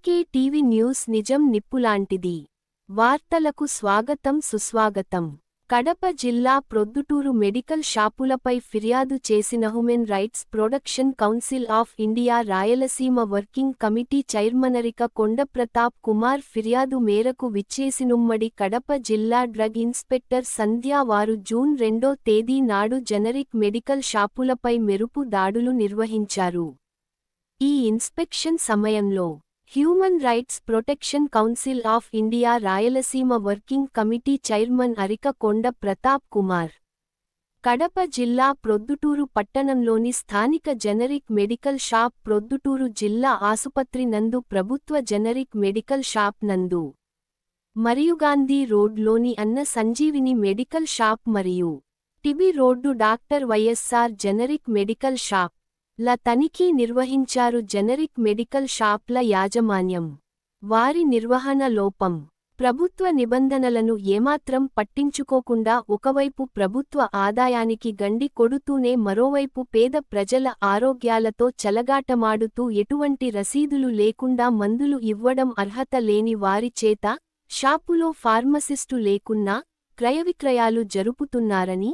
AK TV news నిజం నిప్పులాంటిది. వార్తలకు స్వాగతం సుస్వాగతం. కడప జిల్లా ప్రొద్దుటూరు మెడికల్ షాపులపై ఫిర్యాదు చేసిన human rights protection council of India Rayalaseema working committee చైర్మనరిక కొండప్రతాప్ కుమార్ ఫిర్యాదు మేరకు విచ్చేసినుమ్మడి కడప జిల్లా డ్రగ్ ఇన్స్పెక్టర్ సంధ్యా వారు జూన్ 2వ తేదీ నాడు జనరిక్ మెడికల్ షాపులపై మెరుపు దాడులు నిర్వహించారు. ఈ ఇన్స్పెక్షన్ సమయంలో human rights protection council of India Rayalaseema working committee chairman Arika Konda Pratap Kumar, Kadapa జిల్లా ప్రొద్దుటూరు పట్టణంలోని స్థానిక జనరిక్ మెడికల్ షాప్ ప్రొద్దుటూరు జిల్లా ఆసుపత్రి నందు ప్రభుత్వ జనరిక్ మెడికల్ షాప్ నందు మరియు గాంధీ రోడ్లోని అన్న సంజీవిని మెడికల్ షాప్ మరియు TB road doctor YSR generic medical shop ల తనిఖీ నిర్వహించారు. జనరిక్ మెడికల్ షాప్ల యాజమాన్యం వారి నిర్వహణ లోపం, ప్రభుత్వ నిబంధనలను ఏమాత్రం పట్టించుకోకుండా ఒకవైపు ప్రభుత్వ ఆదాయానికి గండి కొడుతూనే మరోవైపు పేద ప్రజల ఆరోగ్యాలతో చెలగాటమాడుతూ ఎటువంటి రసీదులు లేకుండా మందులు ఇవ్వడం, అర్హత లేని వారి చేత షాపులో ఫార్మసిస్టు లేకున్నా క్రయవిక్రయాలు జరుపుతున్నారని,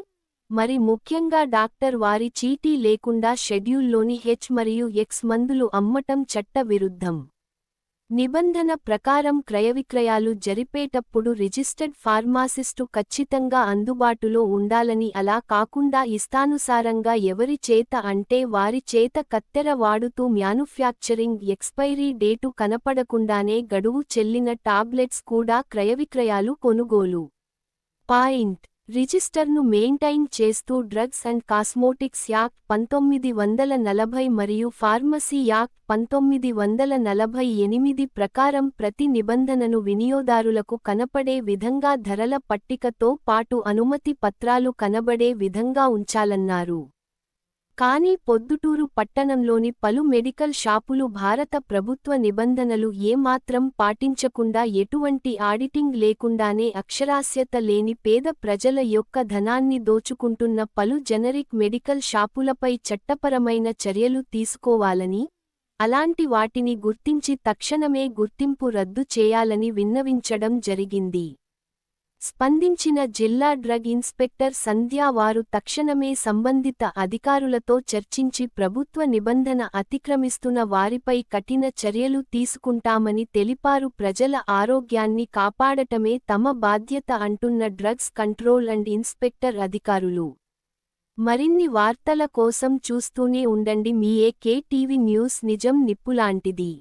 మరి ముఖ్యంగా డాక్టర్ వారి చీటీ లేకుండా షెడ్యూల్లోని హెచ్ మరియు ఎక్స్ మందులు అమ్మటం చట్ట విరుద్ధం. నిబంధన ప్రకారం క్రయవిక్రయాలు జరిపేటప్పుడు రిజిస్టర్డ్ ఫార్మాసిస్టు ఖచ్చితంగా అందుబాటులో ఉండాలని, అలా కాకుండా ఇష్టానుసారంగా ఎవరి చేత అంటే వారి చేత కత్తెర వాడుతూ మ్యానుఫ్యాక్చరింగ్ ఎక్స్పైరీ డేటు కనపడకుండానే గడువు చెల్లిన టాబ్లెట్స్ కూడా క్రయవిక్రయాలు కొనుగోలు పాయింట్ రిజిస్టర్ను మెయింటైన్ చేస్తూ డ్రగ్స్ అండ్ కాస్మోటిక్స్ యాక్ట్ 1940 మరియు ఫార్మసీ యాక్ట్ 1948 ప్రకారం ప్రతి నిబంధనను వినియోగదారులకు కనపడే విధంగా ధరల పట్టికతో పాటు అనుమతి పత్రాలు కనబడే విధంగా ఉంచాలన్నారు. కానీ పొద్దుటూరు పట్టణంలోని పలు మెడికల్ షాపులు భారత ప్రభుత్వ నిబంధనలు ఏమాత్రం పాటించకుండా, ఎటువంటి ఆడిటింగ్ లేకుండానే అక్షరాస్యత లేని పేద ప్రజల యొక్క ధనాన్ని దోచుకుంటున్న పలు జనరిక్ మెడికల్ షాపులపై చట్టపరమైన చర్యలు తీసుకోవాలని, అలాంటి వాటిని గుర్తించి తక్షణమే గుర్తింపు రద్దు చేయాలని విన్నవించడం జరిగింది. స్పందించిన జిల్లా డ్రగ్ ఇన్స్పెక్టర్ సంధ్యా వారు తక్షణమే సంబంధిత అధికారులతో చర్చించి ప్రభుత్వ నిబంధన అతిక్రమిస్తున్న వారిపై కఠిన చర్యలు తీసుకుంటామని తెలిపారు. ప్రజల ఆరోగ్యాన్ని కాపాడటమే తమ బాధ్యత అంటున్న డ్రగ్స్ కంట్రోల్ అండ్ ఇన్స్పెక్టర్ అధికారులు. మరిన్ని వార్తల కోసం చూస్తూనే ఉండండి మీ ఏకే టీవీ న్యూస్ నిజం నిప్పులాంటిది.